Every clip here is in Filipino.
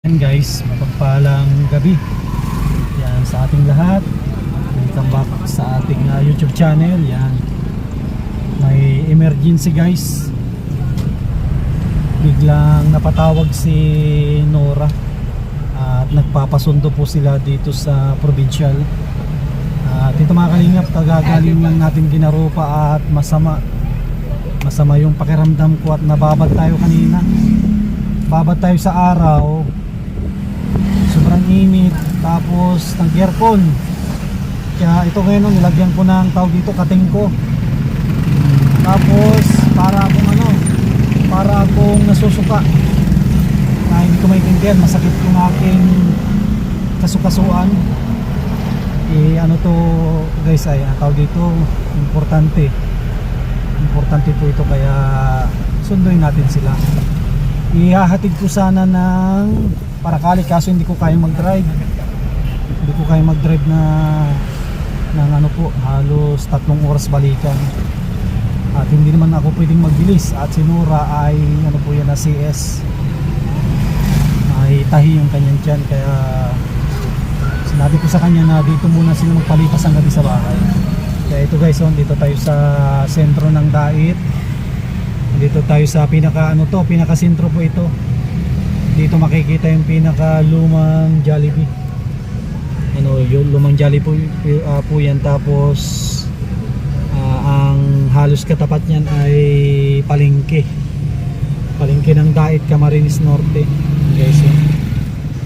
Yan guys, mapagpalang gabi yan sa ating lahat. Welcome back sa ating YouTube channel. Yan, may emergency guys. Biglang napatawag si Nora at nagpapasundo po sila dito sa provincial. At ito mga kalingap, kagagaling lang natin Ginarupa at masama yung pakiramdam ko at nababad tayo kanina. Babad tayo sa araw, sobrang init, tapos nag-aircon. Kaya ito ngayon, nilagyan ko ng tawag dito, kating ko. Tapos para akong nasusuka na hindi ko maintindihan, masakit yung aking kasukasuan. Ano to guys, ay tawag dito, importante po ito, kaya sunduin natin sila. Ihahatid ko sana ng Paracali, kaso hindi ko kaya mag-drive na ng ano po, halos 3 oras balikan. At hindi naman ako pwedeng magbilis, at si Nora ay ano po yan, na CS, ay tahi yung kanyang tiyan. Kaya sinabi ko sa kanya na dito muna sila magpalipas ang gabi sa bahay. Kaya ito guys, dito tayo sa sentro ng Dait. Dito tayo sa pinaka sentro po ito. Dito makikita yung pinaka lumang Jollibee. Yung lumang Jollibee po yan. Tapos ang halos katapat niyan ay palengke ng Dait, Camarines Norte. Guys,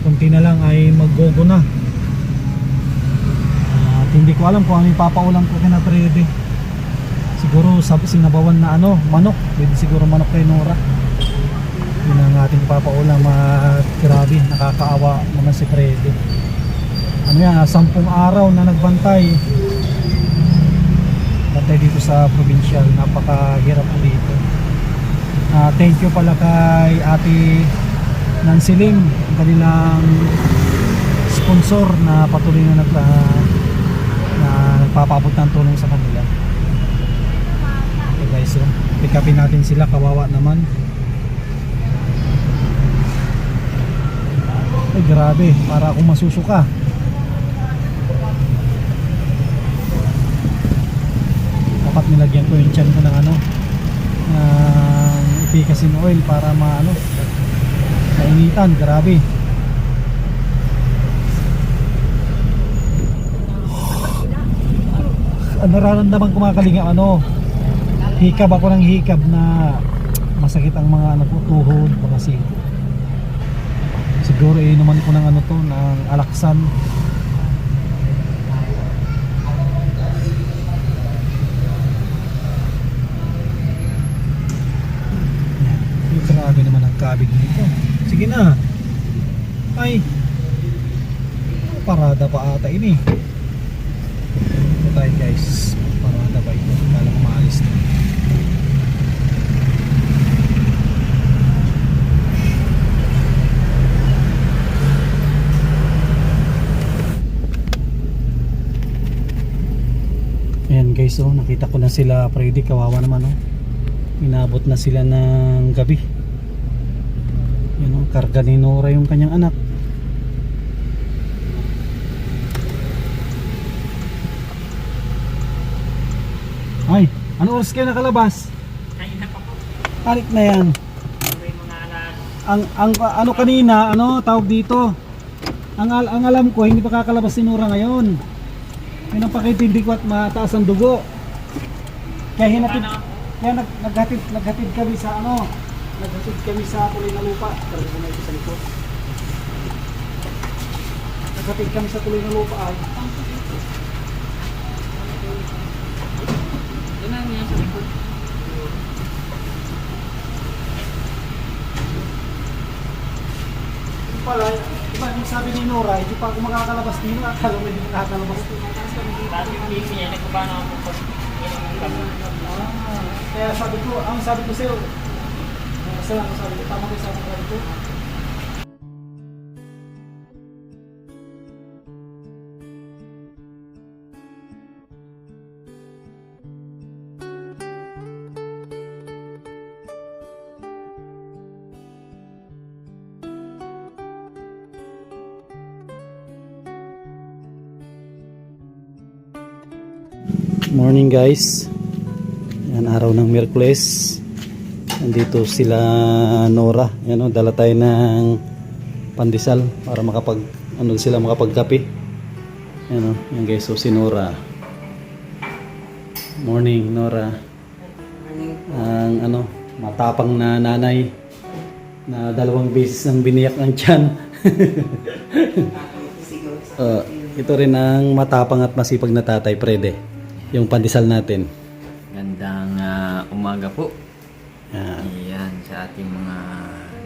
kunti na lang ay maggogo na. At hindi ko alam kung ano yung papaulam ko kina Prede. Siguro sinabawan na manok. Pwede siguro manok kay Nora. Yun ang ating papaulam. At grabe, nakakaawa naman si Freddy. Ano yan, 10 araw na nagbantay dito sa provincial. Napakahirap po dito. Thank you pala kay Ate Nancy Lim, kanilang sponsor na patuloy na nagpapaabot ng tulong sa kanila. Okay guys, so pick upin natin sila, kawawa naman. Ay grabe, para akong masusuka. Dapat nilagyan ko yung tiyan ko ng ipikasin oil para mainitan. Grabe. Nararamdaman ko mga kalingap, hikab ako ng hikab na masakit ang mga tuhod kasi siguro inuman ko ng ng alaksan. Grabe naman ang kabig nito. Sige na. Ay, parada pa ata ini. Ito tayo guys, parada pa ito. Kala ko maalis na. Ayan guys, nakita ko na sila Freddy, kawawa naman. Inabot na sila ng gabi. Yan, karga ni Nora yung kanyang anak. Ay, ano oras kayo nakalabas? Kanina pa po. Tarik na yan. Ang kanina, tawag dito. Ang alam ko, hindi pa kakalabas si Nora ngayon. Yun ang pakitindi ko at mataas ang dugo. Kaya naghatid kami sa tuloy na lupa. Pero kung may sa likod. Naghatid kami sa tuloy na lupa ay. Doon na niya sa likod. Ito pala, diba yung sabi ni Nora, hindi pa ako makakalabas dito. Akala mo hindi makakalabas dito. Dati yung baby niya, nagkabana ako po. Kaya sabi ko sa'yo, tama ko sabi ko. Morning guys. Yan, araw ng Miyerkules. Nandito sila Nora. Yan o, dala tayo ng pandesal para makapagkape. Yan o, yan guys, so si Nora. Morning Nora. Ang matapang na nanay na 2 beses nang biniyak ng tiyan. Ito rin ang matapang at masipag na tatay, Prede. Yung pandesal natin. Gandang umaga po. Yan. Ayan sa ating mga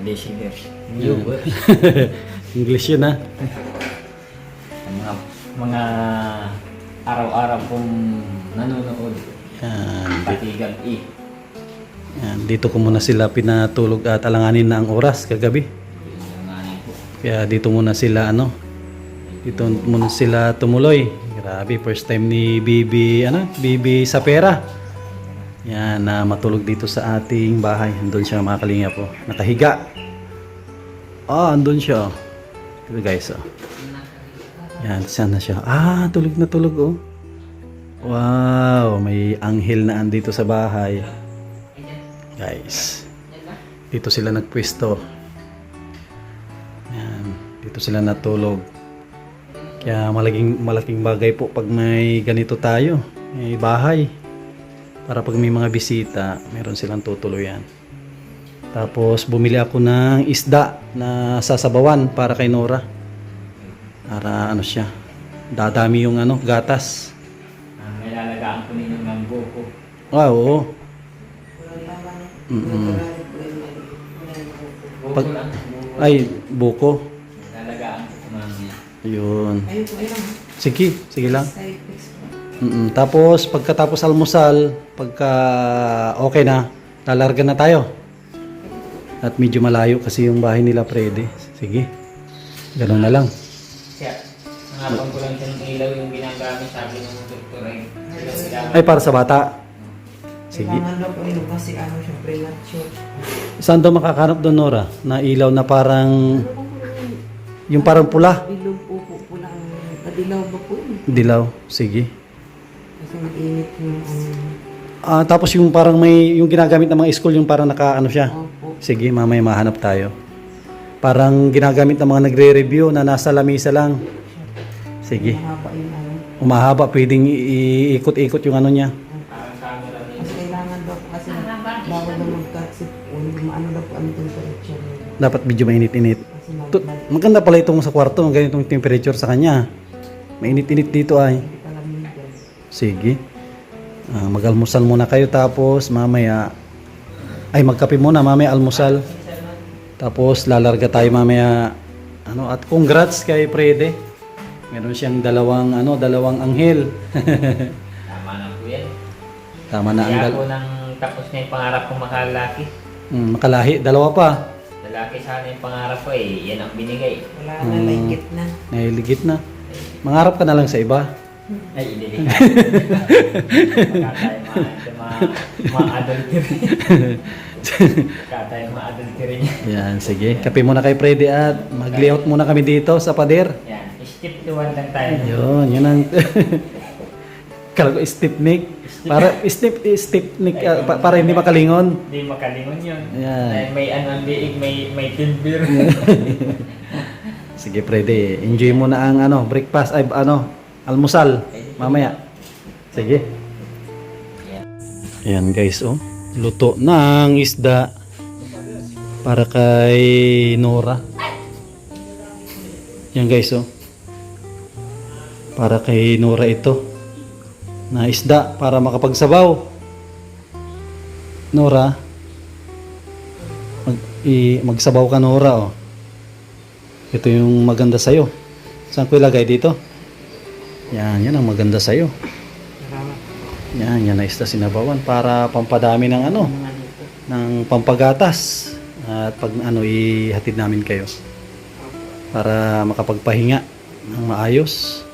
listeners. Viewers. English yun ha. Mga araw-araw pong nanonood. Yan. Patigan Yan. Dito ko muna sila pinatulog at alanganin na ang oras kagabi. Kaya dito muna sila dito muna sila tumuloy. Grabe, first time ni Bibi Sapera. Yan, na matulog dito sa ating bahay. Andun siya, mga kalinga po. Nakahiga. Andun siya. Ito guys, Yan, sana siya. Tulog na tulog, oh. Wow, may anghel na andito sa bahay. Guys, dito sila nagpwesto. Yan, dito sila natulog. Kaya malaking bagay po pag may ganito tayo, may bahay. Para pag may mga bisita, meron silang tutuluyan. Tapos bumili ako ng isda na sasabawan para kay Nora. Para siya, dadami yung gatas. May lalagaan ko ninyo ng buko. Oo. Buko lang. Buko. Lalagaan ko mamaya. Yun. Sige lang. Tapos pagkatapos almusal, pagka okay na, lalarga na tayo. At medyo malayo kasi yung bahay nila, Freddy. Sige. Ganun na lang. Siya, hangapan ko lang siya ng ilaw yung ginagamit, sabi ng doktor Ay, para sa bata. Sige. Kailangan daw po yun kasi syempre mature. Saan daw makakanap doon, Nora? Na ilaw na parang yung parang pula. Bilog po pulang nadilaw ba po yun? Dilaw. Sige. Kasi mainit yung Tapos yung parang yung ginagamit ng mga school, yung parang siya. opo. Sige, mamaya mahanap tayo. Parang ginagamit ng mga nagre-review na nasa lamisa lang. Sige. Mahaba yung Umahaba, pwedeng iikot-ikot yung niya. Parang camera niya. Kasi kailangan daw po kasi bawal daw mag-taxi po. Daw po ang temperature niya. Dapat medyo mainit-init. Kasi Maganda pala itong sa kwarto, ganitong temperature sa kanya. Mainit-init dito ay. palamigan. Sige. Mag-almusal muna kayo tapos mamaya magkape muna, mamaya almusal. Tapos lalarga tayo mamaya at congrats kay Prede. Meron siyang dalawang anghel. Tama na po yan. Tama na ang Kaya ako nang tapos na yung pangarap kong makalaki. makalahi, dalawa pa. Lalaki sana yung pangarap ko yan ang binigay. Wala na, laikit na. Nahiligit na. Mangarap ka na lang sa iba. Ay, ililigay. Kakatay mga adultery. Kakatay mga adultery niya. Yan, sige. Kape muna kay Freddy at mag-layout muna kami dito sa pader. Yan, step to 1 lang tayo. Yun ang kala ko stepnik. Para stepnik para hindi makalingon. Hindi makalingon yun. Yan. Dahil may ang liig, may timber. Sige, Freddy. Enjoy mo na ang breakfast almusal mamaya. Sige. Ayan guys, luto ng isda para kay Nora. Yan guys, para kay Nora ito na isda para makapagsabaw. Nora, magsabaw ka, Nora. Ito yung maganda sa'yo. Saan ko ilagay dito? Yan ang maganda sa'yo. Salamat. Yan na isda sinabawan para pampadami ng ng pampagatas. At pag ihatid namin kayo para makapagpahinga ng maayos.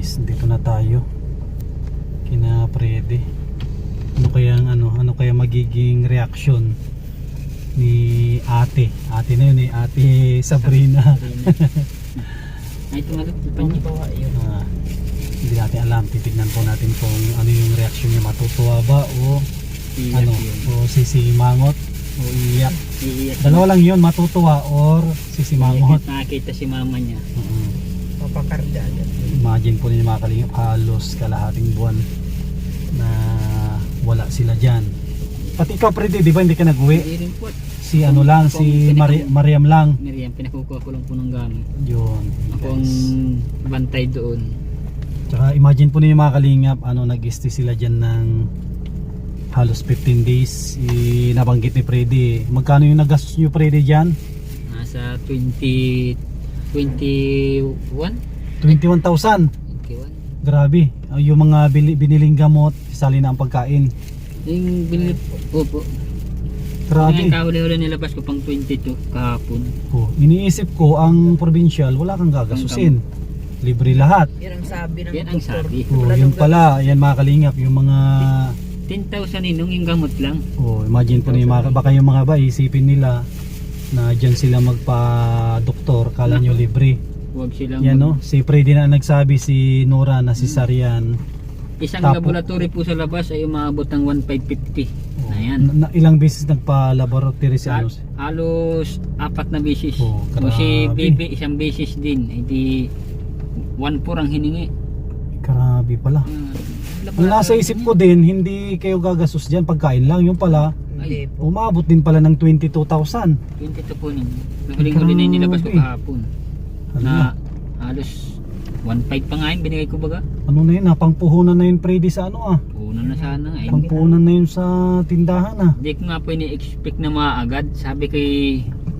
guys, dito na tayo kina Freddy. Ano kaya magiging reaction ni ate na yun ate Sabrina. Ay, ito nga doon. Panyo. Hindi natin alam, titignan po natin kung ano yung reaction niya, matutuwa ba o Iyak ano, yun. o sisimangot o iyak. Iiyak. Dalawa lang yun, matutuwa or sisimangot. Nakakita si mama niya. Papakarda agad. Imagine po ninyo mga kalingap, halos kalahating buwan na wala sila dyan. Pati ikaw Freddy, di ba hindi ka nag-uwi? Hindi rin po. Si ano lang, si Mariam lang. Miriam, pinakukuha ko lang po ng gamit. Yun. Ako ang bantay doon. Tsaka imagine po ninyo mga kalingap, nag-stay sila dyan ng halos 15 days. Nabanggit ni Freddy. Magkano yung nagastos nyo Freddy dyan? Nasa 21? 21,000. 21? Grabe. Yung mga biniling gamot, isali na ang pagkain. Yung binili po po. Grabe. Ngayon kahuli-huli nilabas ko pang 22 kahapon. Iniisip ko ang provincial, wala kang gagasusin. Libre lahat. Yan ang sabi ng Yan ang doktor. sabi. Yun pala, yan mga kalingap, yung mga 10,000 inong yung gamot lang. imagine po niyo baka yung mga ba isipin nila na diyan sila magpa-doktor, kala nyo libre. Huwag silang Yan no, si Freddy na nagsabi, si Nora na si Sarian. Isang Tapo. laboratory po sa labas ay umabot ng 1,550. Ayan. Ilang beses nagpa-laboratory si ano? Halos 4 na beses. Oh, Kung si grabe. Bibi isang beses din, hindi 1 ang hiningi. Grabe pala. Ang nasa isip ko din, hindi kayo gagastos dyan, pagkain lang. Yung pala, Hindi po. umabot din pala ng 22,000. 22 po ninyo. Nahuling-huli na yung nilabas ko Grabe. kahapon. Ano Na na? halos 1,500 pa nga yun, binigay ko baga. Ano na yun, pangpuhunan na yun Freddy sa ano Una na sana nga. Pangpuhunan na yun sa tindahan Hindi ko nga po ini-expect na maagad. Sabi ko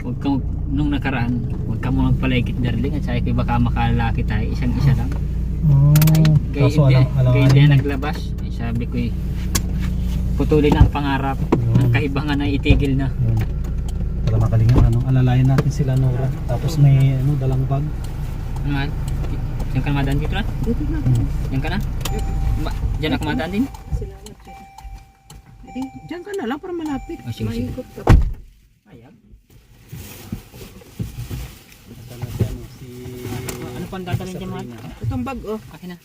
huwag ka, nung nakaraan, huwag ka mo magpalaikit darling. At sabi ko baka makalaki tayo, isang-isa lang. Oh, Kaya kaso hindi, alam kaya hindi na naglabas. Sabi ko putulin ang pangarap. Ang kaibangan na itigil na. Yun. Para makalingan, alalayan natin sila Nora. Tapos may dalang bag. Ano nga? Diyan ka na madaan dito na? Dito na. Diyan ka na? Diyan ako madaan din? Salamat sir. Hindi, dyan ka na lang para malapit. Oh, sige, sige. Maikot ka. Ayan. Si Ano pang dadalhin dyan mahal? Itong bag oh. Akin na.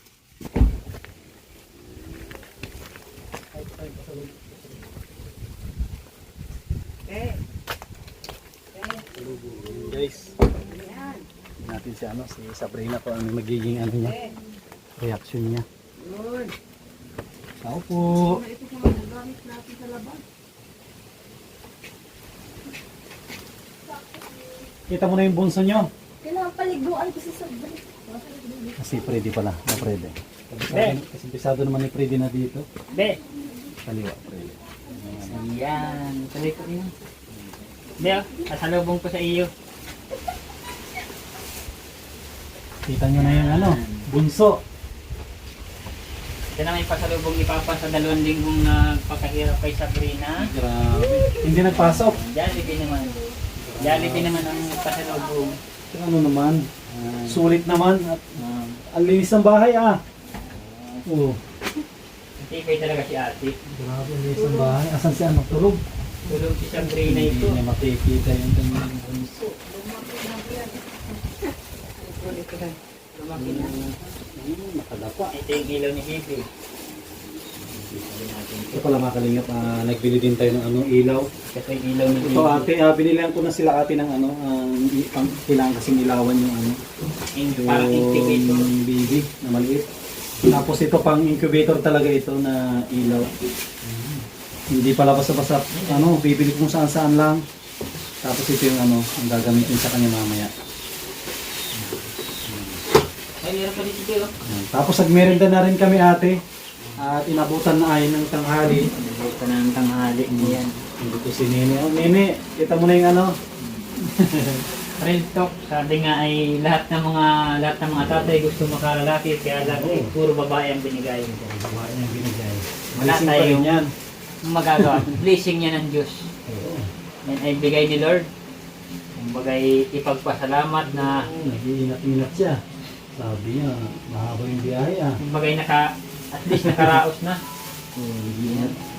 guys. Natin si Sabrina po ang magiging niya. Reaction niya. Tao po. Ito sa mga gamit natin sa labas. Kita mo na yung bunso nyo. Kailangan paliguan ko si Sabrina. Kasi Freddy pala. Na Freddy. Kasi pisado naman ni Freddy na dito. Be! Kaliwa Freddy. Ayan. Tuloy ko din. Be, kasalubong ko sa iyo. Kita nyo na yung bunso. Ito na may pasalubong ni Papa sa 2 linggong nagpakahirap kay Sabrina. Grabe. Hindi nagpasok. Jollibee naman. Jollibee naman ang pasalubong. Pero ano naman, sulit naman at ang linis ng bahay Oo. Tipay talaga si ate. Grabe, ang linis ng bahay. Asan si tulog? Tulog si Sabrina Hindi ito. niya makikita yung kanyang bunso. Ito na. Lumaki na. Nakadapa. Ito yung ilaw ni Bibi. Ito pala mga kalingap, nagbili din tayo ng ilaw. Ito yung ilaw ni Bibi. Ito ate, binilihan ko na sila ate ng kailangan kasing ilawan yung Parang incubator. yung baby na maliit. Tapos ito pang incubator talaga ito na ilaw. Hindi pala basta-basta, bibili kung saan-saan lang. Tapos ito yung ang gagamitin sa kanya mamaya. Ay, meron pa dito tayo. Tapos nagmerenda na rin kami ate. At inabutan na ay ng tanghali. Ito na ang tanghali niyan. Dito si Nene. Nene, kita mo na yung Real talk, sabi nga ay lahat ng mga tatay gusto makalalaki, kaya lagi puro babae ang binigay. babae niya binigay. Wala Blessing pa tayong- rin yan. Magagawa, blessing niya ng Diyos. Yan ay bigay ni Lord. Kumbaga ipagpasalamat na Nag-iinat-inat siya. Sabi niya, mahaba yung biyahe ah. Kumbagay at least nakaraos na.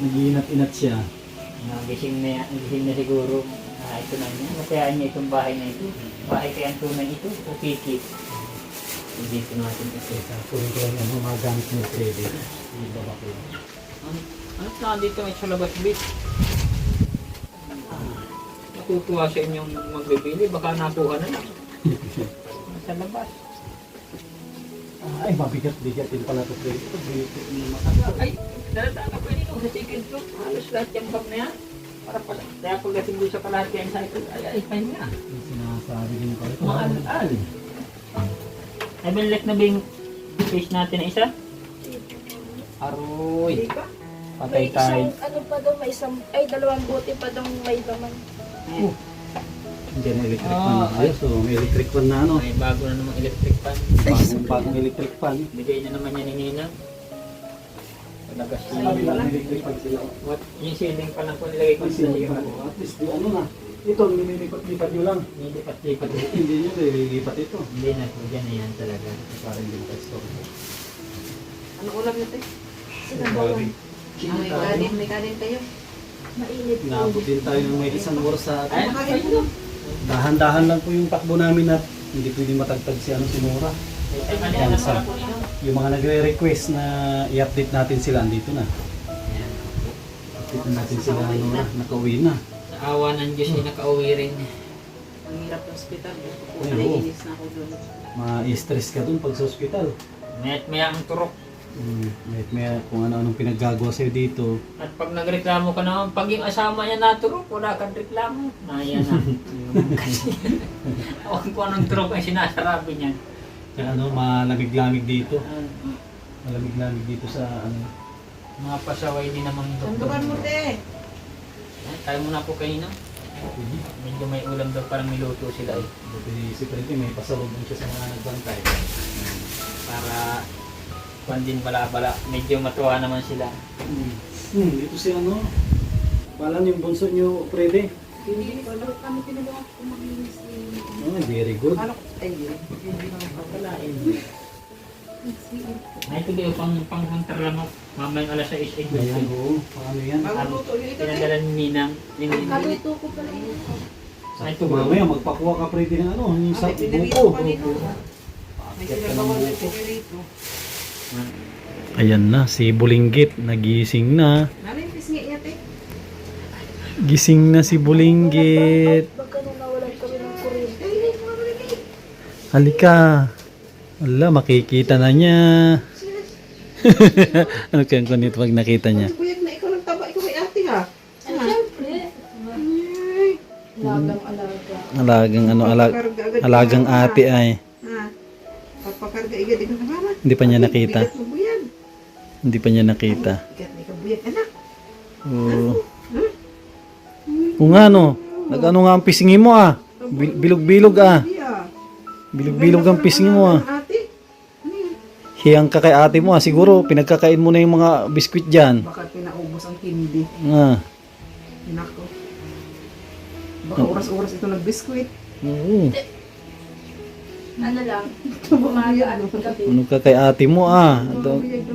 Nag-iinat-inat siya. Nagising na siguro. Ito na niya. Masayaan niya itong bahay na ito. Bahay kaya ang tunay ito. O kiki. Dito natin ito. Kunin ko lang yan, mga gamit mo pwede. Ibaba ko lang. Ano na dito may sa labas, bis? Natutuwa sa inyong magbibili. Baka nakuha na lang. Sa labas. Ay, mabigat-bigat din pala ito. Ay, dalatang ka pwede ko sa chicken soup. Halos lahat yung bag na yan. Para pala. Kaya pagdating doon sa kalahati ang cycle, ay, pahinga. Yung sinasabi din ko ito. Maal. Ay, binalik na ba yung fish natin na isa? Aroy. Di ba? Patay May tayo. isang, ano pa daw, may isang, ay, 2 bote pa daw may laman. Hindi na electric fan na ayos. So, may electric fan na ano. May bago na namang electric fan. Bagong electric fan. Bigay na naman yan ni Ninang. Palagas Sabi lang, electric fan sila. What? Yung ceiling pa lang po nilagay ko sa iyo. At least, di ano na. Ito, nililipat-lipat nyo lang. Hindi lipat-lipat. Hindi nyo, nililipat ito. Hindi na, dyan na yan talaga. Parang hindi ka store. Ano ulam nito eh? Sinabawan. May kanin kayo. Mainit po. Naabot din tayo ng may isang oras sa Ay, atin. Makain mo. Dahan-dahan lang po yung takbo namin at hindi pwede matagtag si si Nora. Yan, sa- Yung mga nagre-request na i-update natin sila, andito na. Update na natin sila, Nora, nakauwi na. Sa awa ng Diyos ay nakauwi rin. Ang hirap ng hospital. Ay, oo. Naiinis na ako doon. Ma-stress ka dun pag sa ospital. Mayat maya ang turok. May kung ano-anong pinaggagawa sa'yo dito. At pag nagreklamo ka naman, pag yung asama niya naturok, wala kang reklamo. Naya na. Kasi, awan ko anong turok ang sinasarabi niya. Kaya ano, malamig-lamig dito. Malamig-lamig dito sa ano. Mga pasaway din naman ito. Sandukan mo te. Tayo muna po kayo na. Medyo may ulam daw, parang may luto sila eh. Buti si Prenti may pasalubong siya sa mga nagbantay. Para kung din bala-bala, medyo matuwa naman sila. Dito si ano. Balan yung bunso niyo, Prede. Kami tinulungan ko maglinis ni Oh, very good. Ano ko? Ay, hindi naman papalain. Ay, ito din, pang lang ako. Mamayang alas 6 ay Ayan, oo. Paano yan? Bago luto yung ito te. Pinadala ni Ninang. Kaluto ko pala yun. Ay, Ito mamaya, magpakuha ka Prede ng ano. Yung sa May pinirito buko. pa dito. May sinabawan na pinirito. Ayan na, si Bulinggit. Nagising na. Ano yung pisngi niya te? Gising na si Bulinggit. Pagka nung nawalan kami ng kuryente. Ay, mga maliliit. Halika. Wala, makikita na niya. Ano kayang kunit pag nakita niya? Kuyag na ikaw nagtaba. Ikaw may ate ha. Ay, syempre. Ay. Lagang alaga. Alagang ano, Papakarga agad alagang ka, ha? ate ay. Ha? Papakarga agad ikaw na mama. Hindi pa niya nakita. Bigat mo buyag. Hindi pa niya nakita. Bigat na ikaw buyag. Anak. Oo. Kung ano, nag-ano nga ang pisngi mo ah. Bilog-bilog ah. Iya. Bilog-bilog ang pisngi mo ah. Ate. Ano yun? Hiyang ka kay ate mo ah. Siguro pinagkakain mo na yung mga biskwit dyan. Baka pinaubos ang hindi. Ah. Nako. Baka oras-oras ito nagbiskwit. Oo. Ano lang, umaga at gabi. Ano ka kay ate mo ah.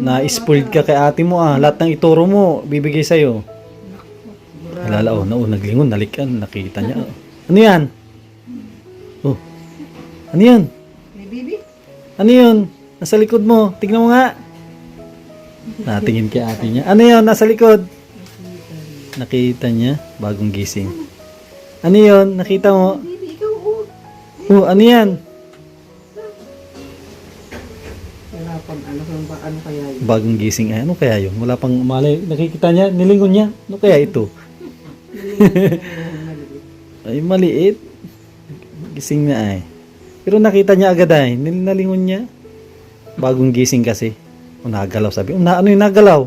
Na-spoiled ka kay ate mo ah. Lahat ng ituro mo, bibigay sa'yo. Alala, oh, naglingon, nalikan, nakita niya. Ano yan? Oh. Ano yan? May bibi? Ano yun? Nasa likod mo. Tignan mo nga. Natingin kay ate niya. Ano yun? Nasa likod. Nakita niya. Bagong gising. Ano yun? Nakita mo? Bibi, ikaw oh. Oh, ano yan? Wala pang ano kaya yun? Bagong gising. Ay, ano kaya yun? Wala pang malay. Nakikita niya. Nilingon niya. Ano kaya ito? Ay, maliit. Gising na ay. Pero nakita niya agad ay. Nalingon niya. Bagong gising kasi. O, nagalaw sabi. Ano yung nagalaw?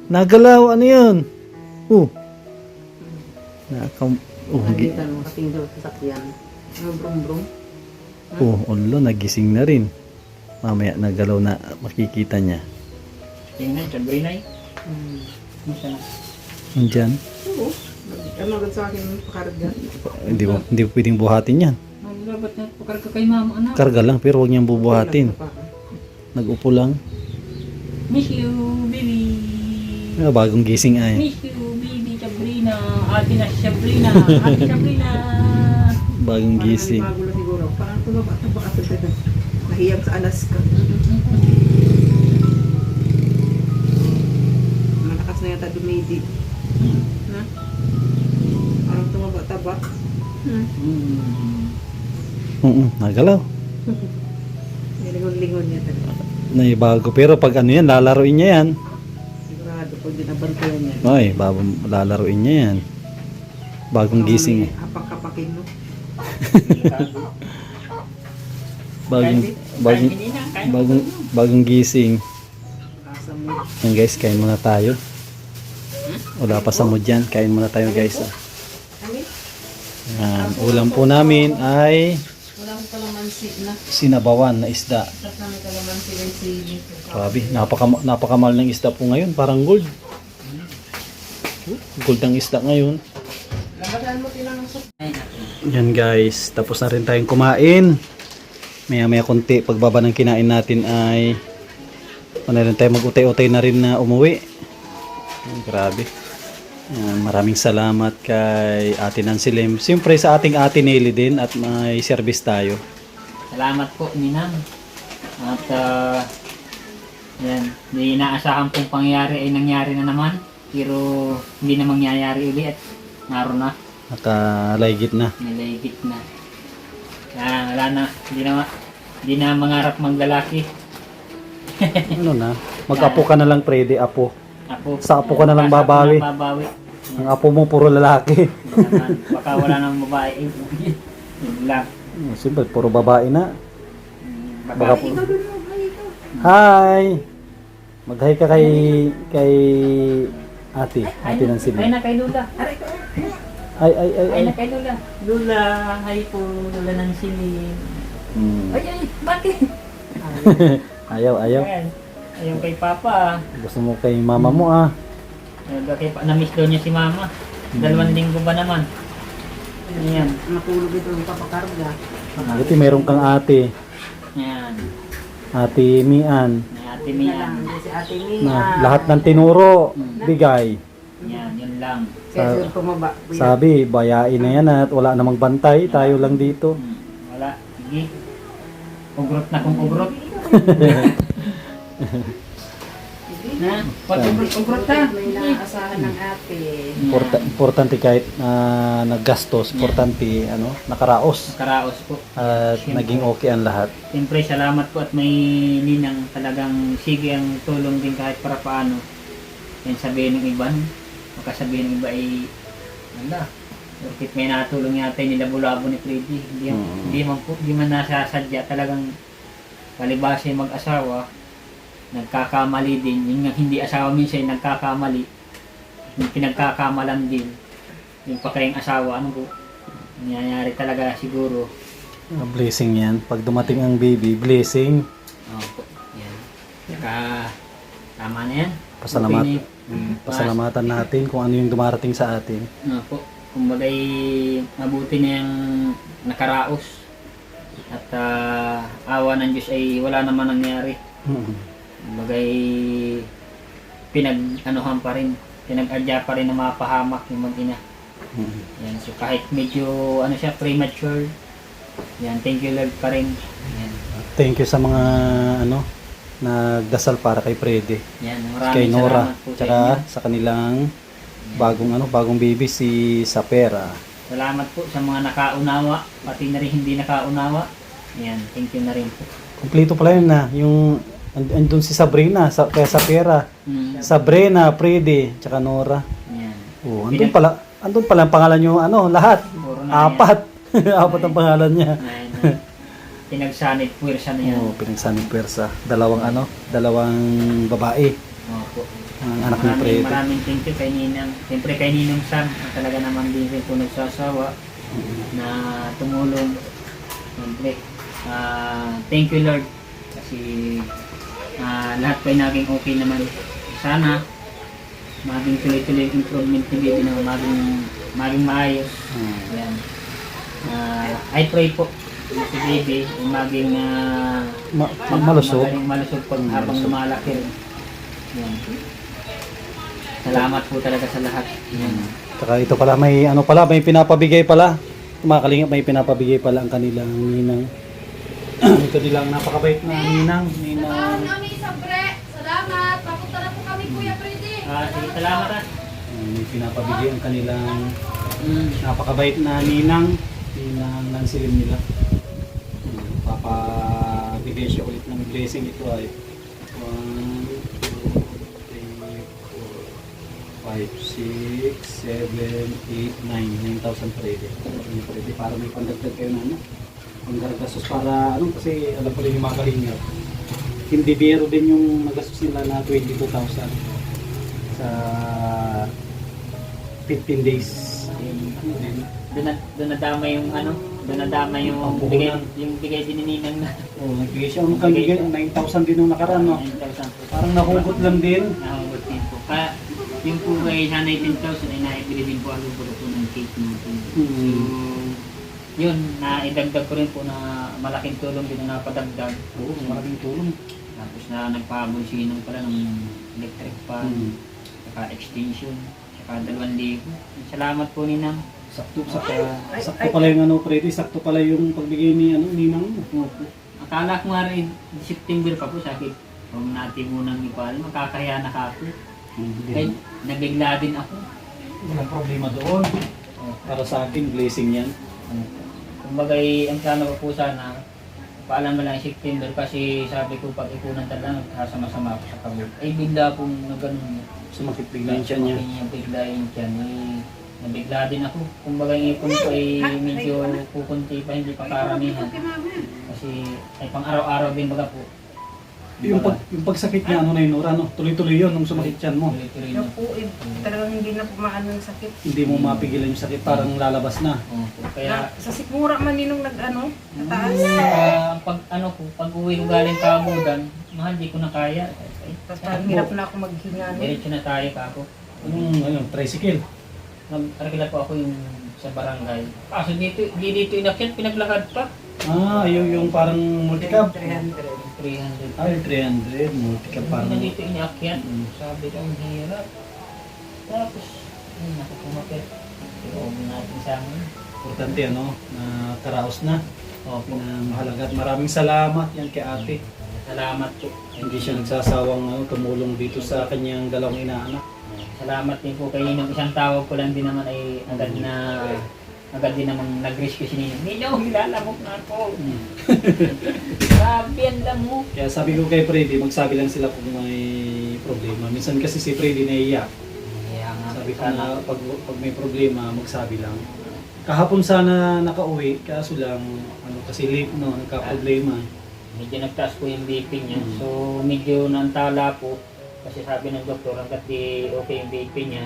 Nagalaw, ano yun? Nakita mo, katinggal sa sakyan. Ano, brum-brum? Ulo, nagising na rin. Mamaya nagalaw na makikita niya. Tingnan, Sabrina eh. Musta na? Nandyan. Oo. Ano agad sa akin pakarga? Hindi mo pwedeng buhatin yan. Ang labat na po. Karga kay mama, anak. Karga lang pero huwag niyang bubuhatin. Pa. Nag-upo lang. Miss you, baby. Bagong gising ay. Miss you, baby Sabrina. Ate na si Sabrina. Ate Sabrina. Bagong Parang gising. bago lang siguro. Parang tumaba ka sa nahiyang sa Alaska. Malakas na yata dumidi. Na? Parang tumaba-taba. Nagalaw. Nilingon-lingon niya talaga. Naibago. Pero pag ano yan, lalaroin niya yan. Sigurado pag dinabantayan niya. Ay, lalaroin niya yan. Bagong gising. Apak-kapakin mo. Bagong gising. Kasa mo. Yan guys, kain muna tayo. Wala pa sa mood yan. Kain muna tayo guys. Ano? Yan. Ulam po namin ay Walang kalamansi na. sinabawan na isda. Sarap namin kalamansi ng sili. Grabe, napakamahal ng isda po ngayon. Parang gold. Gold ang isda ngayon. Lagasan mo tinang ng soup. Yan guys, tapos na rin tayong kumain. Maya konti, pagbaba ng kinain natin ay na rin tayo mag-utay-utay na rin na umuwi. Yan, grabe. Yan, maraming salamat kay Ate Nancy Lim. Siyempre sa ating Ate Nelly din at may service tayo. Salamat po, Ninang. At yan, di inaasahan pong pangyayari ay nangyari na naman. Pero hindi na mangyayari uli at naroon na, Nakalaygit na. nilaygit na. Kaya wala na, hindi na mangarap maglalaki. Ano na? Mag-apo ka na lang, Prede, apo. Apo, Sa apo ka na lang Sa apo babawi. na babawi. Ang apo mo puro lalaki. Naman, baka wala nang babae. Yun lang. Siyempre, puro babae na. Baka Baka po. Hi! Mag-hi ka kay Ate Nancy Ay Lim. na kay Lula. Ay. Ay na kay Lula. Lula, hi po. Lula ng sili. Hmm. Ay, bakit? Ayaw. Ayan. Ayaw kay Papa. Gusto mo kay mama mo ah. Na-miss daw niya si Mama. 2 linggo ba naman? Ayan. Matulog ito yung papakarga. Buti meron kang ate. Ayan. Ate Mian. May Ate Mian. Si Ate Mia. Na lahat ng tinuro, bigay. Ayan, yun lang. Kaya tumaba. Sabi, bayain na yan at wala namang bantay. Tayo lang dito. Wala. Sige. Ugrot na kung ugrot. Na? Pag ugrot ka. May naasahan ng ate. Importante kahit naggastos, importante nakaraos. Karaos po. At naging okay ang lahat. Siyempre, salamat po at may ninang talagang sige ang tulong din kahit para paano. Yan sabihin ng iba, baka sabihin ng iba ay, wala. Bakit may natulong yata yung nilabo-labo ni Freddy. Hindi man nasasadya talagang palibasa yung mag-asawa, nagkakamali din. Yung hindi asawa minsan nagkakamali, yung pinagkakamalan din. Yung pa kayong asawa, ano po, nangyayari talaga siguro. Blessing yan. Pag dumating ang baby, blessing. Opo, yan. Saka, tama na yan. Pasalamat. Okay na Pasalamatan natin kung ano yung dumarating sa atin. Opo, kumbagay mabuti na yung nakaraos. At awa ng Diyos ay wala naman nangyari. Kumbagay pinag-anuhan pa rin, pinag-adya pa rin na mapahamak yung mag-ina. Yan, so kahit medyo premature, yan, thank you Lord pa rin. Yan, Thank you sa mga nagdasal para kay Freddy. yan, Kay maraming Nora. salamat po sa Tsaka inyo. sa kanilang bagong baby si Sapera. Salamat po sa mga nakaunawa, pati na rin hindi nakaunawa. Yan, thank you na rin po. Kompleto pala yun na. Yung andun si Sabrina, kaya Sapera. Mm, Sabrina, Freddy, tsaka Nora. yan. Oh, andun pala ang pangalan nyo, lahat. Puro na yan. 4. 4 ang pangalan niya. Yan, pinagsanit puwersa na yan. Oh, pinagsanib pwersa. Dalawang babae. Opo. Ang anak ni Freddy. Maraming thank you kay Ninang. Siyempre kay Ninong Sam, na talaga naman din rin po nagsasawa na tumulong. Siyempre, thank you Lord. Kasi lahat pa naging okay naman. Sana maging tuloy-tuloy yung improvement ni baby na maging maayos. Ayan. I pray po si baby, yung maging Malusog. magaling malusog pag habang lumalaki rin. Yan. Salamat po talaga sa lahat. Yan. Saka ito pala, may ano pala, may pinapabigay pala. Mga kalingap, may pinapabigay pala ang kanilang ninang. Ito nilang napakabait na ninang. Ninang. Kami sobre. Salamat. Papunta na po kami, Kuya Freddy. Sige, salamat ah. May pinapabigay ang kanilang napakabait na ninang. Ninang Nansilim nila. Papabigay siya ulit ng blessing. Ito ay 1, 2, 3, 4, 5, 6, 7, 8, 9, 9,000 Freddy. Para may pandagdag kayo na ano. Panggargastos para ano kasi alam ko rin yung mga kalingap. Hindi biro din yung nagastos nila na 22,000 sa 15 days. Doon nadama yung ano, doon nadama yung Pampuhunan. bigay din ni Ninang na Oh, nagbigay siya. Ano kang bigay? 9,000 din nung nakaraan, no? 9,000 po. Parang nahugot lang din. Nahugot din po. Kaya yung po ay sana 18,000 ay naibili din po ang luburo po ng cake natin. So, yun, naidagdag ko rin po na malaking tulong din na napadagdag. Oo, maraming tulong. Tapos na nagpaabulsinan pala ng electric fan, saka extension, saka 2,000. Salamat po Ninang. Sakto pala yung ano, Freddy. Sakto pala yung pagbigay ni ano, ninang mo. Opo. Akala ko nga rin, September pa po, sabi, huwag natin munang ipal, makakahiya na ka ako. Kaya nabigla din ako. Walang problema doon. Para sa akin, blessing yan. Kumbaga, ang plano ko po sana, paalam mo lang September kasi sabi ko pag ikunan talaga, kasama-sama ako sa kabul. Ay bigla pong nagano. Sumakit bigla yung tiyan niya. Bigla yung tiyan. Nabigla din ako. Kumbaga yung ipon ko ay medyo kukunti pa, hindi pa karamihan. Kasi ay pang araw-araw din baga po. Yung pagsakit niya, ano na yun, ano, tuloy-tuloy yun nung sumakit tiyan mo. Tuloy-tuloy Yung na. po, talagang hindi na po maano yung sakit. Hindi mo mapigilan yung sakit, parang lalabas na. Opo. Kaya Sa sikmura man ninong nag-ano, nataas. pag ano ko, pag uwi ko galing kabudan, mahal di ko na kaya. Tapos parang hirap na ako maghinga. no? Diretso na tayo ka ako. Ano, tricycle. Nag-arkila po ako yung sa barangay. Kaso dito inakyat, pinaglakad pa. Yung parang multicab. 300. 300. Ay, 300, multicab parang. Hindi na dito inakyat. Sabi ko, ang hirap. Tapos, naku pumakit. Pero huwag natin sa amin. Importante ano, na karaos na. Opo. Mahalaga at maraming salamat yan kay ate. Salamat po. Hindi siya nagsasawang tumulong dito sa kanyang dalawang inaanak. Salamat din po kayo. Nung isang tawag ko lang din naman ay agad din namang nag-rescue si Ninong. Ninong, nilalamok na ako. Grabe ang lamok. Kaya sabi ko kay Freddy, magsabi lang sila kung may problema. Minsan kasi si Freddy naiiyak. Kaya nga, Sabi ko na pag may problema, magsabi lang. Kahapon sana nakauwi, kaso lang, ano, kasi late no, nagka-problema. medyo nagtaas po yung BP niya. So, medyo nantala po. Kasi sabi ng doktor, hanggat di okay yung BP niya,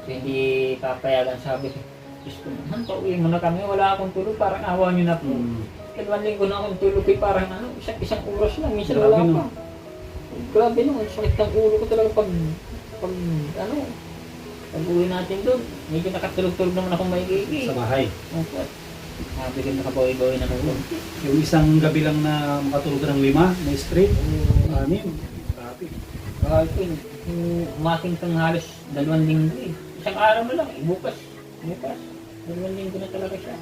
so hindi papayagan. Sabi ko, Diyos ko naman, pauwi mo na kami, wala akong tulog, parang awa niyo na po. 2 linggo na akong tulog, eh, parang ano, isang oras lang, minsan Grabe, wala no? pa. Grabe no, sakit ng ulo ko talaga pag uwi natin doon. Medyo nakatulog-tulog naman akong maigigi. Sa bahay. Sabi ko, nakabawi-bawi na ako. Yung isang gabi lang na makatulog ka ng 5, na straight, 6. Grabe. Umaking kang halos 2 linggo eh. Isang araw na lang, bukas. 2 linggo na talaga siya.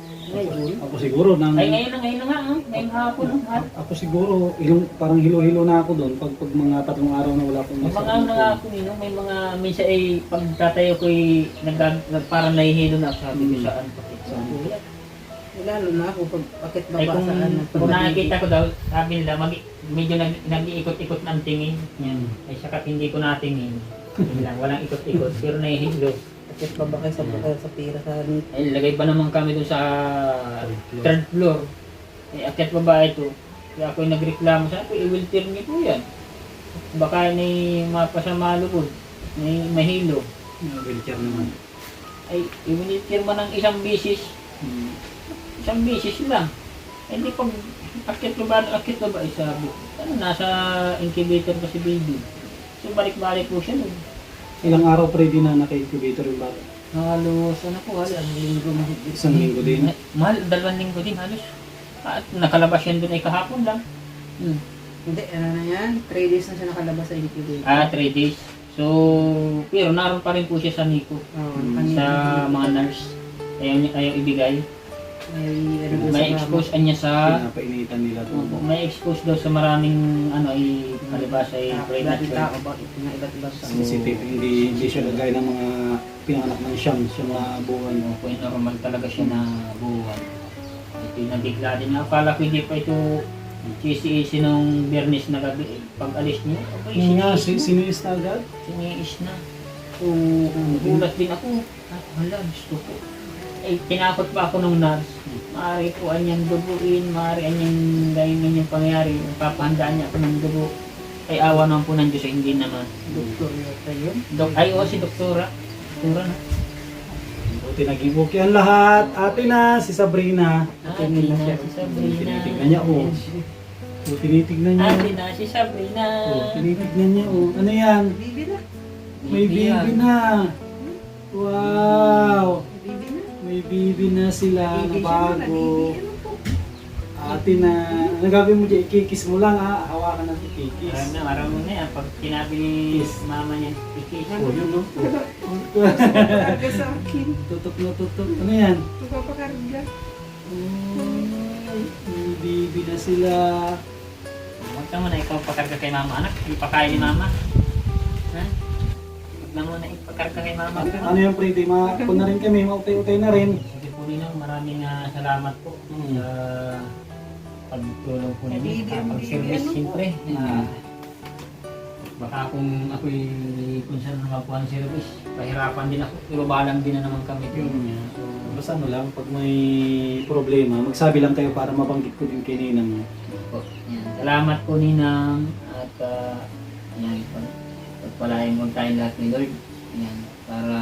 Ako siguro nang Ngayon na nga, ngayong hapon. ako siguro parang hilo-hilo na ako doon pag mga 3 araw na wala akong May mga ano nga ako may mga minsan ay pagtatayo ko ay parang nahihilo na ako sabi ko saan pakit sa Lalo na ako pag bakit ay baba sa ano. kung nakikita ko daw, sabi nila, medyo nag-iikot-ikot ng tingin. Yan. Ay sakat hindi ko natingin. Yun lang, walang ikot-ikot, pero nahihilo. Bakit baba kayo sa pira sa ano. Ay, lagay pa naman kami doon sa 3rd floor. Eh, akyat pa ba ito? Kaya ako yung nagreklamo sa ako, i-wheelchair niyo po yan. Baka ni mapasama lubod, may mahilo. wheelchair naman. Ay, i-wheelchair mo ng isang bisis. Isang bisis lang. Eh, hindi pag akyat pa ba, ay sabi. Ano, nasa incubator pa si baby. So, balik-balik po siya nun. Ilang araw Freddy na naka-incubator yung bata? Halos, ano po, halos, 1 linggo mahigit. 1 linggo din. Mahal, 2 linggo din, halos. At nakalabas yan doon ay kahapon lang. Hindi, ano na yan? 3 days na siya nakalabas sa incubator. 3 days. So, pero naroon pa rin po siya sa Nico. Oo, Sa mga nurse. Ayaw ibigay. May expose niya sa Pinapainitan nila to. may expose daw sa maraming ay kalibas ay Iba't premature. tao, bakit nga iba't ibang sa Sensitive, hindi siya gagaya ng mga pinanganak ng siyam sa mga buwan. Ano po, normal talaga siya na buwan. Ito yung nabigla din. Akala ko hindi pa ito chisi-isi ng Bernis na gabi. Pag alis niyo, okay, Yung nga, sinis na agad. siniis na. So, gulat din ako. Hala, gusto ko. Tinakot pa ako nung nurse. Maaari po anyang duguin, maaari anyang gawin yung pangyayari. Papahandaan niya ako ng dugo. Ay, awa naman po ng Diyos, hindi naman. doktor yata yun. Si Doktora. Doktora na. Buti nag-ibok yan lahat. Ate na, si Sabrina. Ate na si Sabrina. Tinitignan niya, oh. Tinitignan niya. Ate na si Sabrina. Tinitignan niya, oh. Ano yan? Bibi na. May baby na. Wow. Bibi na. May baby na sila na Bibi siya na, bago. bibi. Ano po? Ate na. Ano gagawin mo dyan? Ikikis mo lang ha. Hawakan ng ikikis. Marami na yan. Pag sinabi ni mama niya, ikis. Oh, yun no? Karga sa akin. Tutok na tutok. Ano yan? Magpapakarga. Ay, may baby na sila. Huwag ka muna ikaw pakarga kay mama, anak. Ipakain ni mama. Ha? Huwag na muna ipakarga kay mama. Ano yung pretty? Kung na rin kami, mautay-utay na rin. Sige po Ninong, maraming salamat po sa pagtulong po ninyo. Pag-service siyempre. Baka kung ako'y kung saan naman po ang service, pahirapan din ako. Ibabalang din na naman kami. So, Basta ano lang, pag may problema, magsabi lang kayo para mabanggit ko din kay Ninang. po. Yan. Salamat po Ninang at yan, pagpalain mo tayong lahat ni Lord. Yan, para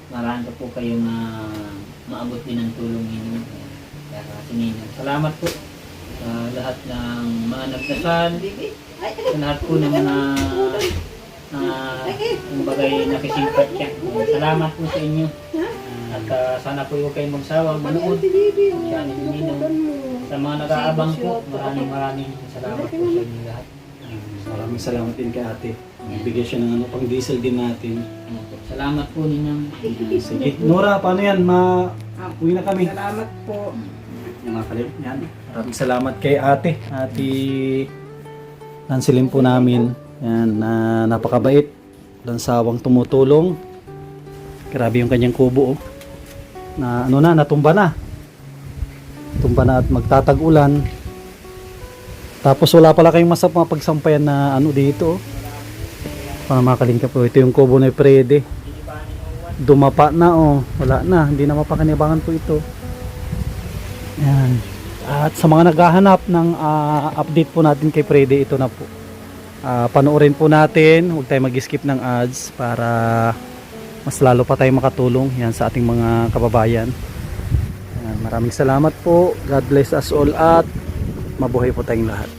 maraan po kayo na maabot din ang tulong ninyo. Yan, para si Ninang. Salamat po sa lahat ng mga nagdasal, sa lahat po ng mga bagay nakisipat siya. Salamat po sa inyo. At sana po huwag kayong magsawang manood. Siya ni Ninang. Sa mga nag-aabang po, maraming salamat po sa inyo lahat. Maraming salamat din kay ate. Bigyan siya ng pang diesel din natin. Salamat po Ninang. Sige. Nora, paano yan? Uwi na kami. Salamat po. Yung mga kalip, yan. Maraming salamat kay ate. Ate Nancy Lim po namin. Yan, napakabait. Walang sawang tumutulong. Grabe yung kanyang kubo, oh. Natumba na. Tumba na at magtatag-ulan. Tapos wala pala kayong mapagsampayan na dito, oh. Para makalingka po. Ito yung kubo ni Frede. Dumapa na, oh. Wala na. Hindi na mapakanibangan po ito. Yan. At sa mga naghahanap ng update po natin kay Frede, ito na po. Panoorin po natin. Huwag tayo mag-skip ng ads para mas lalo pa tayo makatulong yan sa ating mga kababayan. Yan. Maraming salamat po. God bless us all at mabuhay po tayong lahat.